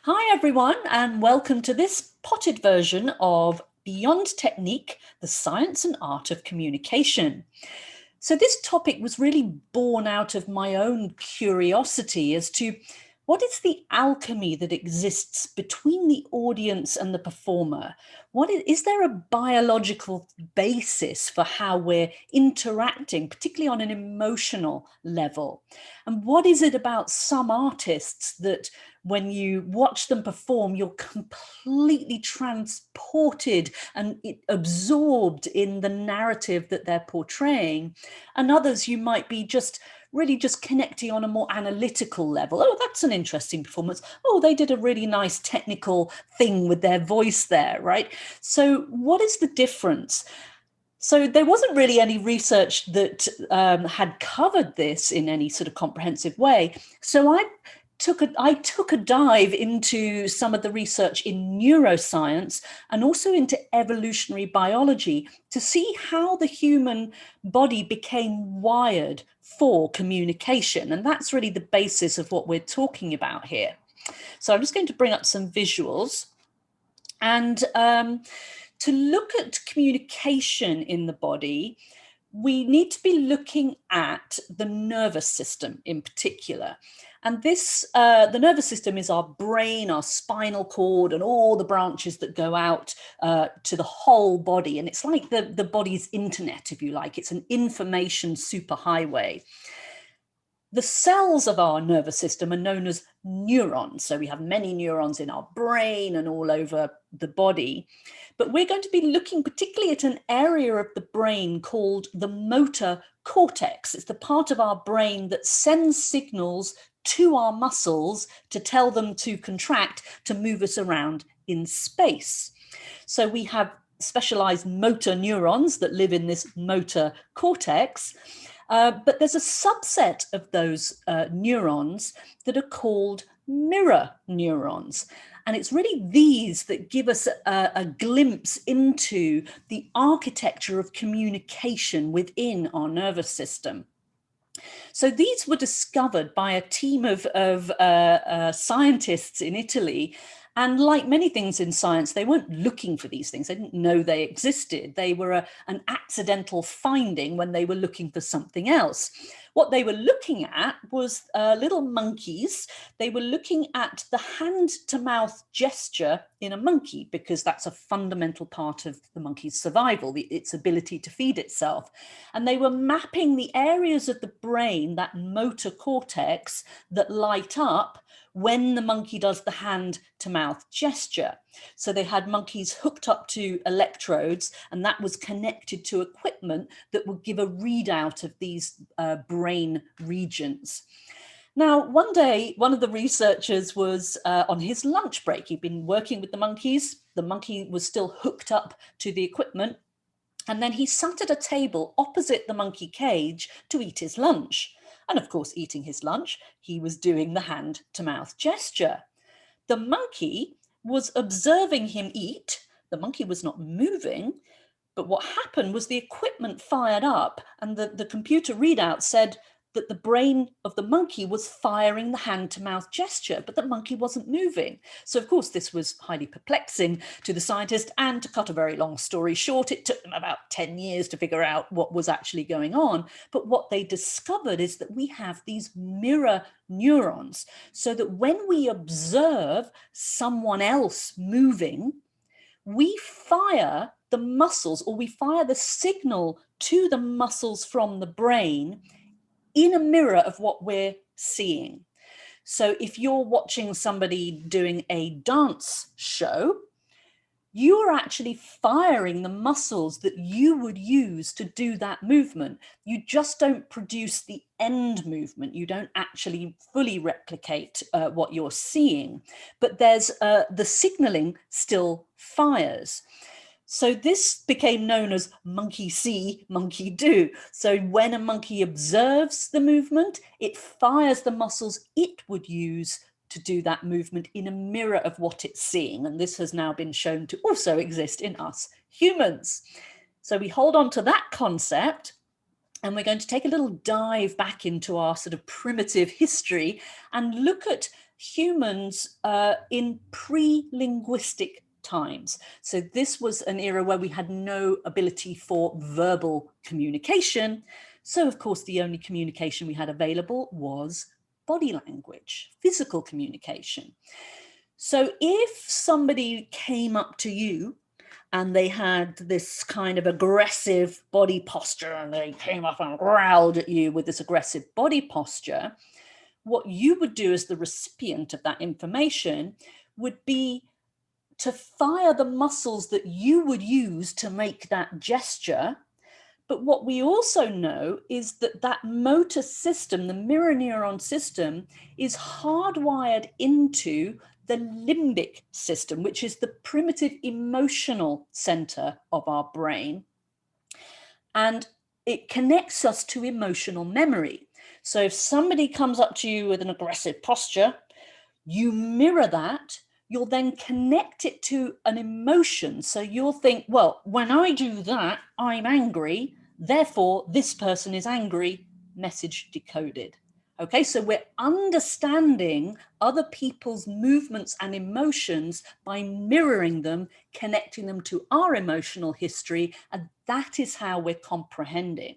Hi everyone, and welcome to this potted version of Beyond Technique, the Science and Art of Communication. So this topic was really born out of my own curiosity as to what is the alchemy that exists between the audience and the performer? Is there a biological basis for how we're interacting, particularly on an emotional level? And what is it about some artists that when you watch them perform, you're completely transported and absorbed in the narrative that they're portraying? And others you might be really just connecting on a more analytical level. Oh, that's an interesting performance. Oh, they did a really nice technical thing with their voice there, right? So what is the difference? So there wasn't really any research that had covered this in any sort of comprehensive way. So I took a dive into some of the research in neuroscience and also into evolutionary biology to see how the human body became wired for communication. And that's really the basis of what we're talking about here. So I'm just going to bring up some visuals. And to look at communication in the body, we need to be looking at the nervous system in particular. And the nervous system is our brain, our spinal cord, and all the branches that go out to the whole body. And it's like the body's internet, if you like. It's an information superhighway. The cells of our nervous system are known as neurons. So we have many neurons in our brain and all over the body. But we're going to be looking particularly at an area of the brain called the motor cortex. It's the part of our brain that sends signals to our muscles to tell them to contract, to move us around in space. So we have specialized motor neurons that live in this motor cortex. But there's a subset of those neurons that are called mirror neurons. And it's really these that give us a glimpse into the architecture of communication within our nervous system. So these were discovered by a team of scientists in Italy. And like many things in science, they weren't looking for these things. They didn't know they existed. They were an accidental finding when they were looking for something else. What they were looking at was little monkeys. They were looking at the hand-to-mouth gesture in a monkey because that's a fundamental part of the monkey's survival, its ability to feed itself. And they were mapping the areas of the brain, that motor cortex, that light up when the monkey does the hand-to-mouth gesture. So they had monkeys hooked up to electrodes, and that was connected to equipment that would give a readout of these brain regions. Now, one day, one of the researchers was on his lunch break. He'd been working with the monkeys. The monkey was still hooked up to the equipment. And then he sat at a table opposite the monkey cage to eat his lunch. And of course, eating his lunch, he was doing the hand-to-mouth gesture. The monkey was observing him eat. The monkey was not moving. But what happened was the equipment fired up and the computer readout said that the brain of the monkey was firing the hand-to-mouth gesture, but the monkey wasn't moving. So of course, this was highly perplexing to the scientist, and to cut a very long story short, it took them about 10 years to figure out what was actually going on. But what they discovered is that we have these mirror neurons, so that when we observe someone else moving, we fire the muscles, or we fire the signal to the muscles from the brain in a mirror of what we're seeing. So if you're watching somebody doing a dance show, you're actually firing the muscles that you would use to do that movement. You just don't produce the end movement. You don't actually fully replicate what you're seeing, but there's the signaling still fires. So this became known as monkey see, monkey do. So when a monkey observes the movement, it fires the muscles it would use to do that movement in a mirror of what it's seeing. And this has now been shown to also exist in us humans. So we hold on to that concept, and we're going to take a little dive back into our sort of primitive history and look at humans in pre-linguistic times. So this was an era where we had no ability for verbal communication. So of course, the only communication we had available was body language, physical communication. So if somebody came up to you and they had this kind of aggressive body posture and they came up and growled at you with this aggressive body posture, what you would do as the recipient of that information would be to fire the muscles that you would use to make that gesture. But what we also know is that that motor system, the mirror neuron system, is hardwired into the limbic system, which is the primitive emotional center of our brain. And it connects us to emotional memory. So if somebody comes up to you with an aggressive posture, you mirror that, you'll then connect it to an emotion. So you'll think, well, when I do that, I'm angry. Therefore, this person is angry, message decoded. Okay, so we're understanding other people's movements and emotions by mirroring them, connecting them to our emotional history, and that is how we're comprehending.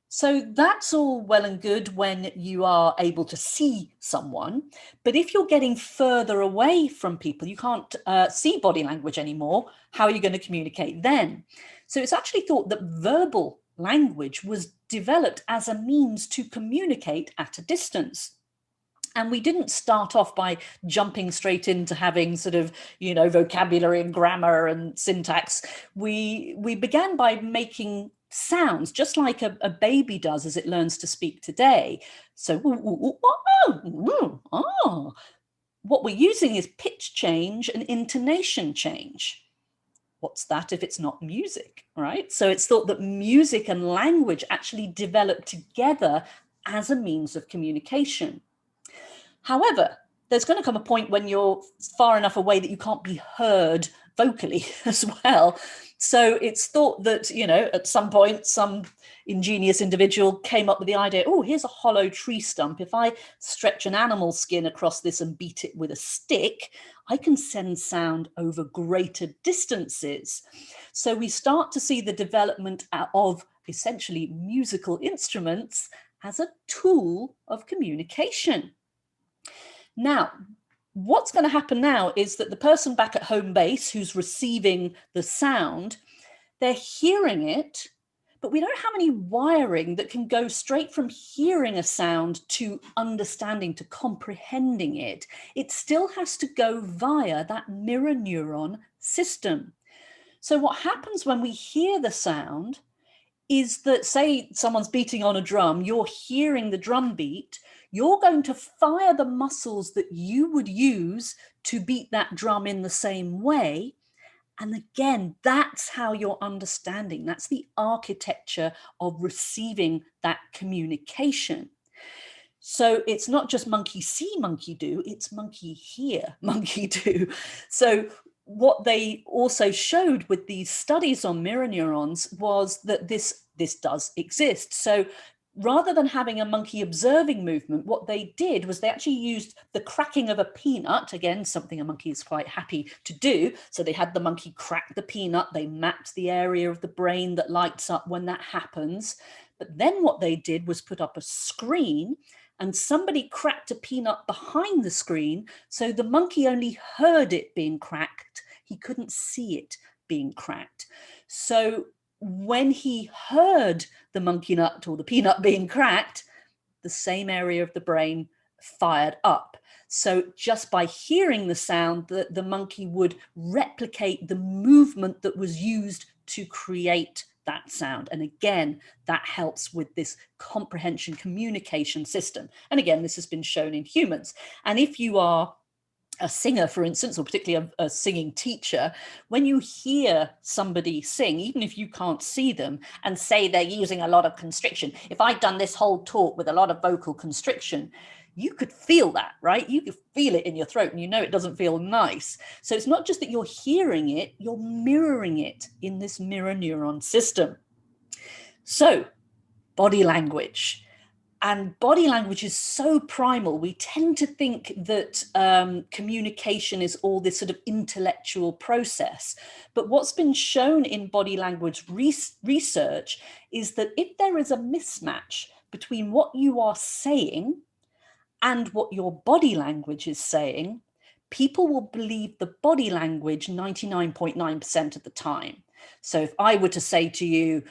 So that's all well and good when you are able to see someone. But if you're getting further away from people, you can't see body language anymore, how are you going to communicate then? So it's actually thought that verbal language was developed as a means to communicate at a distance. And we didn't start off by jumping straight into having sort of, vocabulary and grammar and syntax. We began by making sounds, just like a baby does as it learns to speak today. So, what we're using is pitch change and intonation change. What's that if it's not music, right? So it's thought that music and language actually develop together as a means of communication. However, there's going to come a point when you're far enough away that you can't be heard vocally as well. So it's thought that, at some point, some ingenious individual came up with the idea, oh, here's a hollow tree stump. If I stretch an animal skin across this and beat it with a stick, I can send sound over greater distances. So we start to see the development of essentially musical instruments as a tool of communication. Now, what's going to happen now is that the person back at home base who's receiving the sound, they're hearing it, but we don't have any wiring that can go straight from hearing a sound to understanding, to comprehending it. It still has to go via that mirror neuron system. So what happens when we hear the sound is that, say someone's beating on a drum, you're hearing the drum beat, you're going to fire the muscles that you would use to beat that drum in the same way. And again, that's how you're understanding. That's the architecture of receiving that communication. So it's not just monkey see, monkey do, it's monkey hear, monkey do. So what they also showed with these studies on mirror neurons was that this does exist. So rather than having a monkey observing movement, what they did was they actually used the cracking of a peanut, again, something a monkey is quite happy to do. So they had the monkey crack the peanut, they mapped the area of the brain that lights up when that happens. But then what they did was put up a screen and somebody cracked a peanut behind the screen. So the monkey only heard it being cracked. He couldn't see it being cracked. So when he heard the monkey nut or the peanut being cracked, the same area of the brain fired up. So just by hearing the sound, the monkey would replicate the movement that was used to create that sound. And again, that helps with this comprehension communication system. And again, this has been shown in humans. And if you are a singer, for instance, or particularly a singing teacher, when you hear somebody sing, even if you can't see them, and say they're using a lot of constriction, if I'd done this whole talk with a lot of vocal constriction, you could feel that, right? You could feel it in your throat and it doesn't feel nice. So it's not just that you're hearing it, you're mirroring it in this mirror neuron system. So body language. And body language is so primal. We tend to think that communication is all this sort of intellectual process. But what's been shown in body language research is that if there is a mismatch between what you are saying and what your body language is saying, people will believe the body language 99.9% of the time. So if I were to say to you,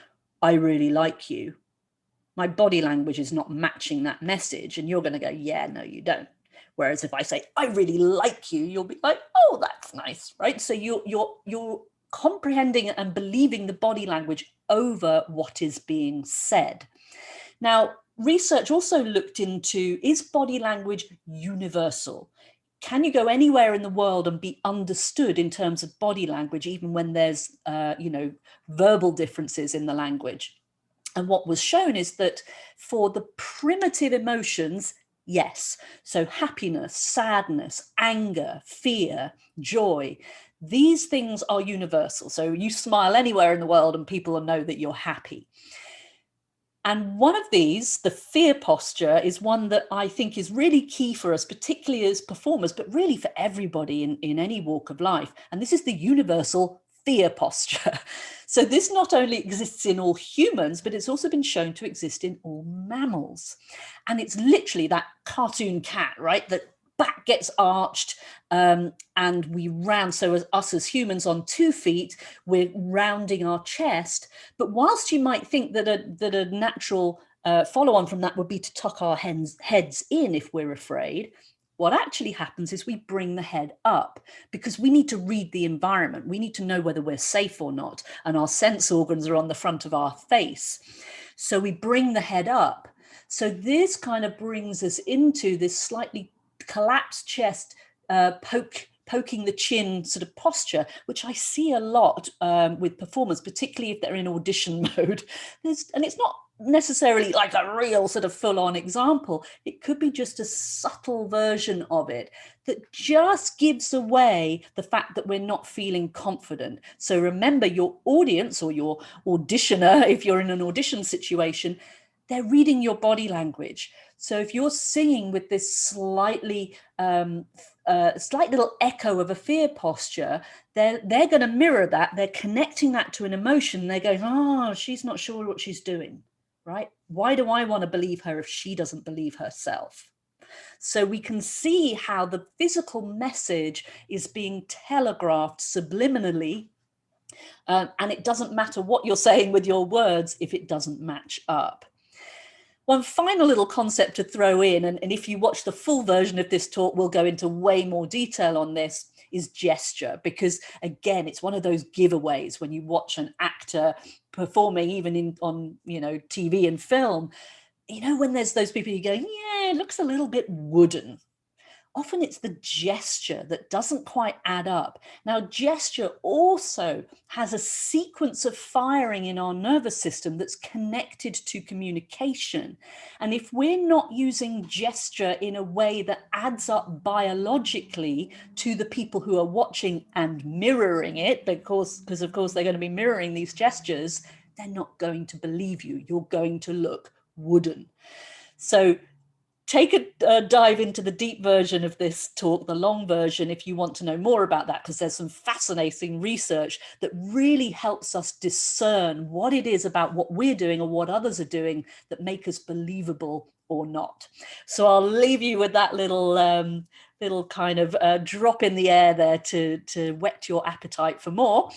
I really like you, my body language is not matching that message, and you're going to go, yeah, no, you don't. Whereas if I say, I really like you, you'll be like, oh, that's nice, right? So you're comprehending and believing the body language over what is being said. Now, research also looked into, is body language universal? Can you go anywhere in the world and be understood in terms of body language, even when there's, verbal differences in the language? And what was shown is that for the primitive emotions, yes. So happiness, sadness, anger, fear, joy, these things are universal. So you smile anywhere in the world and people will know that you're happy. And one of these, the fear posture, is one that I think is really key for us, particularly as performers, but really for everybody in any walk of life. And this is the universal fear posture. So this not only exists in all humans, but it's also been shown to exist in all mammals. And it's literally that cartoon cat, right? That back gets arched and we round. So as us as humans on 2 feet, we're rounding our chest. But whilst you might think that a natural follow on from that would be to tuck our heads in if we're afraid, what actually happens is we bring the head up because we need to read the environment. We need to know whether we're safe or not. And our sense organs are on the front of our face. So we bring the head up. So this kind of brings us into this slightly collapsed chest, poking the chin sort of posture, which I see a lot with performers, particularly if they're in audition mode. And it's not necessarily like a real sort of full-on example. It could be just a subtle version of it that just gives away the fact that we're not feeling confident. So remember, your audience or your auditioner, if you're in an audition situation, they're reading your body language. So if you're singing with this slight little echo of a fear posture, they're going to mirror that. They're connecting that to an emotion. They're going, oh, she's not sure what she's doing, right? Why do I want to believe her if she doesn't believe herself? So we can see how the physical message is being telegraphed subliminally. And it doesn't matter what you're saying with your words if it doesn't match up. One final little concept to throw in, and if you watch the full version of this talk, we'll go into way more detail on this, is gesture. Because again, it's one of those giveaways when you watch an actor performing, even on TV and film, when there's those people you go, yeah, it looks a little bit wooden. Often it's the gesture that doesn't quite add up. Now, gesture also has a sequence of firing in our nervous system that's connected to communication. And if we're not using gesture in a way that adds up biologically to the people who are watching and mirroring it, because of course they're going to be mirroring these gestures, they're not going to believe you. You're going to look wooden. So take a dive into the deep version of this talk, the long version, if you want to know more about that, because there's some fascinating research that really helps us discern what it is about what we're doing or what others are doing that make us believable or not. So I'll leave you with that little kind of drop in the air there to whet your appetite for more.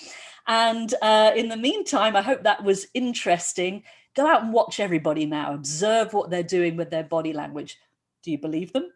And in the meantime, I hope that was interesting. Go out and watch everybody now. Observe what they're doing with their body language. Do you believe them